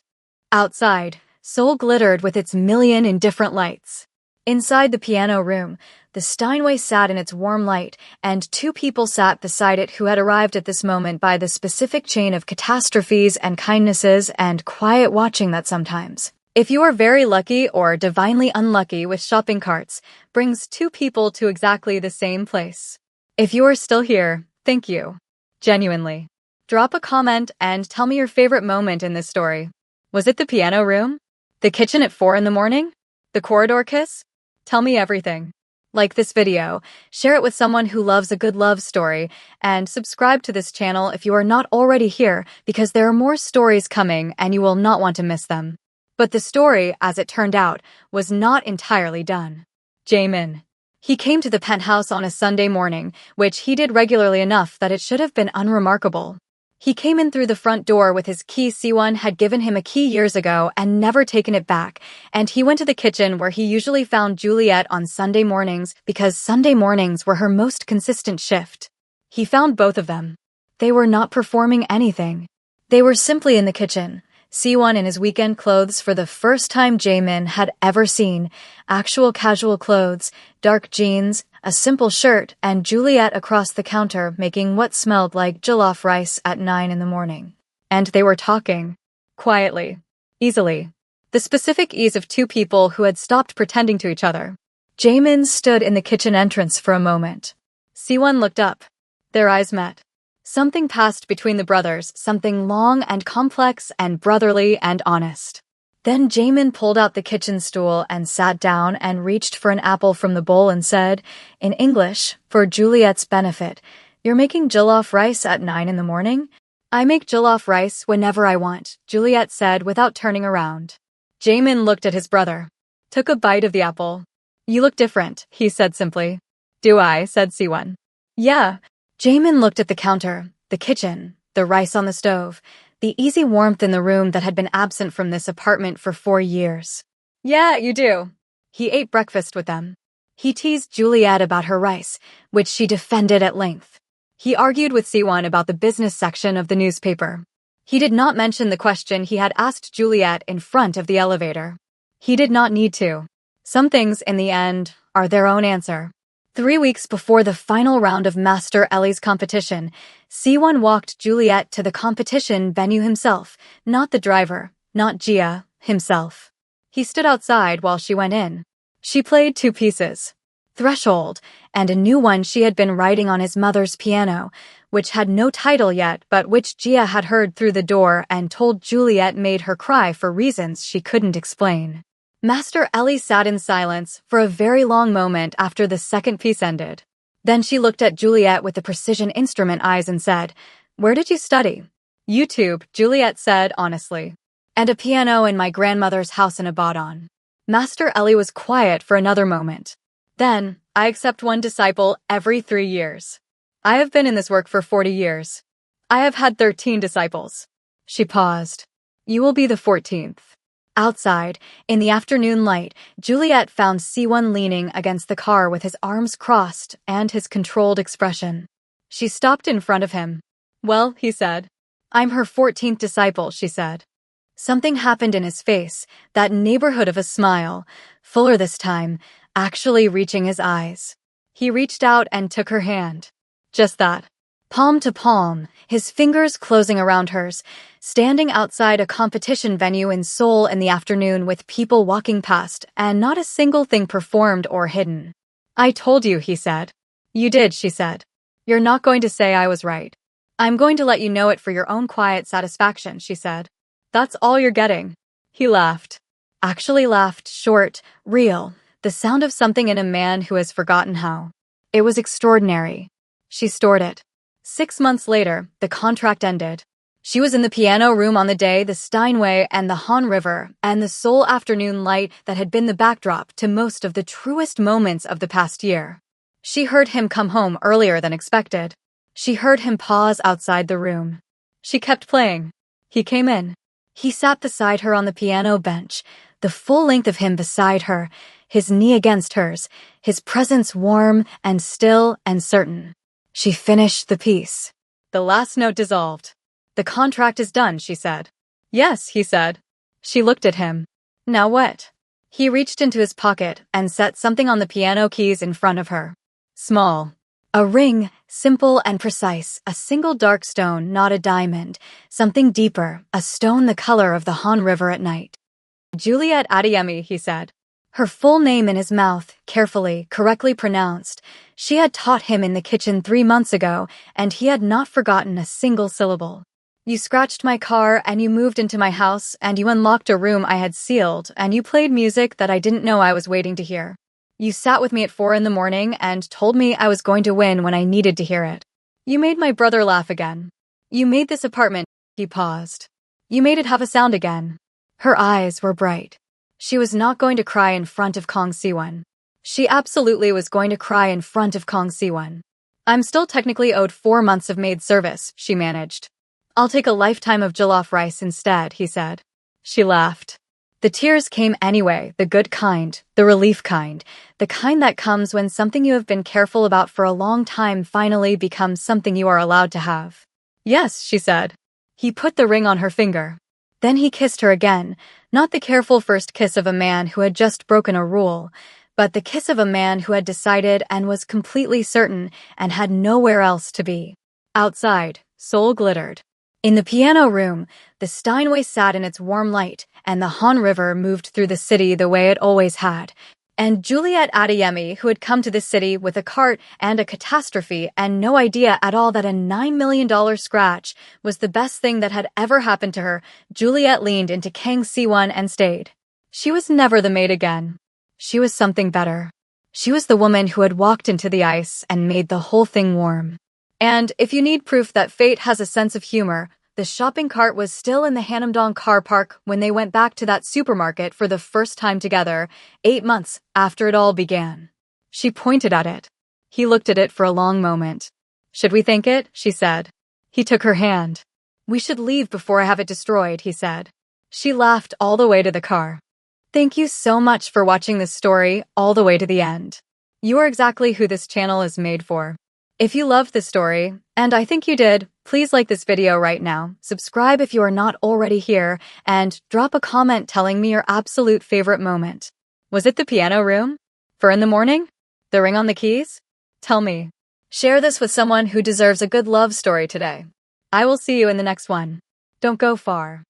Outside, Seoul glittered with its million indifferent lights. Inside the piano room, the Steinway sat in its warm light, and 2 people sat beside it who had arrived at this moment by the specific chain of catastrophes and kindnesses and quiet watching that sometimes, if you are very lucky or divinely unlucky with shopping carts, brings 2 people to exactly the same place. If you are still here, thank you. Genuinely. Drop a comment and tell me your favorite moment in this story. Was it the piano room? The kitchen at 4 in the morning? The corridor kiss? Tell me everything. Like this video, share it with someone who loves a good love story, and subscribe to this channel if you are not already here because there are more stories coming and you will not want to miss them. But the story, as it turned out, was not entirely done. Jaemin. He came to the penthouse on a Sunday morning, which he did regularly enough that it should have been unremarkable. He came in through the front door with his key. Siwon had given him a key years ago and never taken it back, and he went to the kitchen where he usually found Juliet on Sunday mornings because Sunday mornings were her most consistent shift. He found both of them. They were not performing anything. They were simply in the kitchen. Siwon in his weekend clothes for the first time Jaemin had ever seen, actual casual clothes, dark jeans, a simple shirt, and Juliet across the counter making what smelled like jollof rice at 9 in the morning. And they were talking. Quietly. Easily. The specific ease of 2 people who had stopped pretending to each other. Jaemin stood in the kitchen entrance for a moment. Siwon looked up. Their eyes met. Something passed between the brothers, something long and complex and brotherly and honest. Then Jaemin pulled out the kitchen stool and sat down and reached for an apple from the bowl and said, in English, for Juliet's benefit, "You're making jollof rice at 9 in the morning?" "I make jollof rice whenever I want," Juliet said without turning around. Jaemin looked at his brother. Took a bite of the apple. "You look different," he said simply. "Do I?" said Siwon. "Yeah." Jaemin looked at the counter, the kitchen, the rice on the stove, the easy warmth in the room that had been absent from this apartment for 4 years. "Yeah, you do." He ate breakfast with them. He teased Juliet about her rice, which she defended at length. He argued with Siwon about the business section of the newspaper. He did not mention the question he had asked Juliet in front of the elevator. He did not need to. Some things, in the end, are their own answer. 3 weeks before the final round of Master Ellie's competition, Siwon walked Juliet to the competition venue himself, not the driver, not Gia, himself. He stood outside while she went in. She played 2 pieces, Threshold, and a new one she had been writing on his mother's piano, which had no title yet but which Gia had heard through the door and told Juliet made her cry for reasons she couldn't explain. Master Ellie sat in silence for a very long moment after the second piece ended. Then she looked at Juliet with the precision instrument eyes and said, "Where did you study?" "YouTube," Juliet said honestly. "And a piano in my grandmother's house in Ibadan." Master Ellie was quiet for another moment. Then, "I accept 1 disciple every 3 years. I have been in this work for 40 years. I have had 13 disciples." She paused. "You will be the 14th. Outside, in the afternoon light, Juliet found Siwon leaning against the car with his arms crossed and his controlled expression. She stopped in front of him. "Well," he said. "I'm her 14th disciple," she said. Something happened in his face, that neighborhood of a smile, fuller this time, actually reaching his eyes. He reached out and took her hand. Just that. Palm to palm, his fingers closing around hers, standing outside a competition venue in Seoul in the afternoon with people walking past and not a single thing performed or hidden. "I told you," he said. "You did," she said. "You're not going to say I was right. I'm going to let you know it for your own quiet satisfaction," she said. "That's all you're getting." He laughed. Actually laughed, short, real, the sound of something in a man who has forgotten how. It was extraordinary. She stored it. 6 months later, the contract ended. She was in the piano room on the day the Steinway and the Han River and the Seoul afternoon light that had been the backdrop to most of the truest moments of the past year. She heard him come home earlier than expected. She heard him pause outside the room. She kept playing. He came in. He sat beside her on the piano bench, the full length of him beside her, his knee against hers, his presence warm and still and certain. She finished the piece. The last note dissolved. "The contract is done," she said. "Yes," he said. She looked at him. "Now what?" He reached into his pocket and set something on the piano keys in front of her. Small. A ring, simple and precise, a single dark stone, not a diamond, something deeper, a stone the color of the Han River at night. "Juliet Adeyemi," he said. Her full name in his mouth, carefully, correctly pronounced. She had taught him in the kitchen 3 months ago, and he had not forgotten a single syllable. "You scratched my car, and you moved into my house, and you unlocked a room I had sealed, and you played music that I didn't know I was waiting to hear. You sat with me at 4 in the morning and told me I was going to win when I needed to hear it. You made my brother laugh again. You made this apartment—" He paused. "You made it have a sound again." Her eyes were bright. She was not going to cry in front of Kong Siwon. She absolutely was going to cry in front of Kong Siwon. "I'm still technically owed 4 months of maid service," she managed. "I'll take a lifetime of jollof rice instead," he said. She laughed. The tears came anyway, the good kind, the relief kind, the kind that comes when something you have been careful about for a long time finally becomes something you are allowed to have. "Yes," she said. He put the ring on her finger. Then he kissed her again, not the careful first kiss of a man who had just broken a rule, but the kiss of a man who had decided and was completely certain and had nowhere else to be. Outside, Seoul glittered. In the piano room, the Steinway sat in its warm light, and the Han River moved through the city the way it always had. And Juliet Adeyemi, who had come to the city with a cart and a catastrophe and no idea at all that a $9 million scratch was the best thing that had ever happened to her, Juliet leaned into Kang Siwon and stayed. She was never the maid again. She was something better. She was the woman who had walked into the ice and made the whole thing warm. And if you need proof that fate has a sense of humor, the shopping cart was still in the Hanamdong car park when they went back to that supermarket for the first time together, 8 months after it all began. She pointed at it. He looked at it for a long moment. "Should we thank it?" she said. He took her hand. "We should leave before I have it destroyed," he said. She laughed all the way to the car. Thank you so much for watching this story all the way to the end. You are exactly who this channel is made for. If you loved this story, and I think you did, please like this video right now, subscribe if you are not already here, and drop a comment telling me your absolute favorite moment. Was it the piano room? 4 in the morning? The ring on the keys? Tell me. Share this with someone who deserves a good love story today. I will see you in the next one. Don't go far.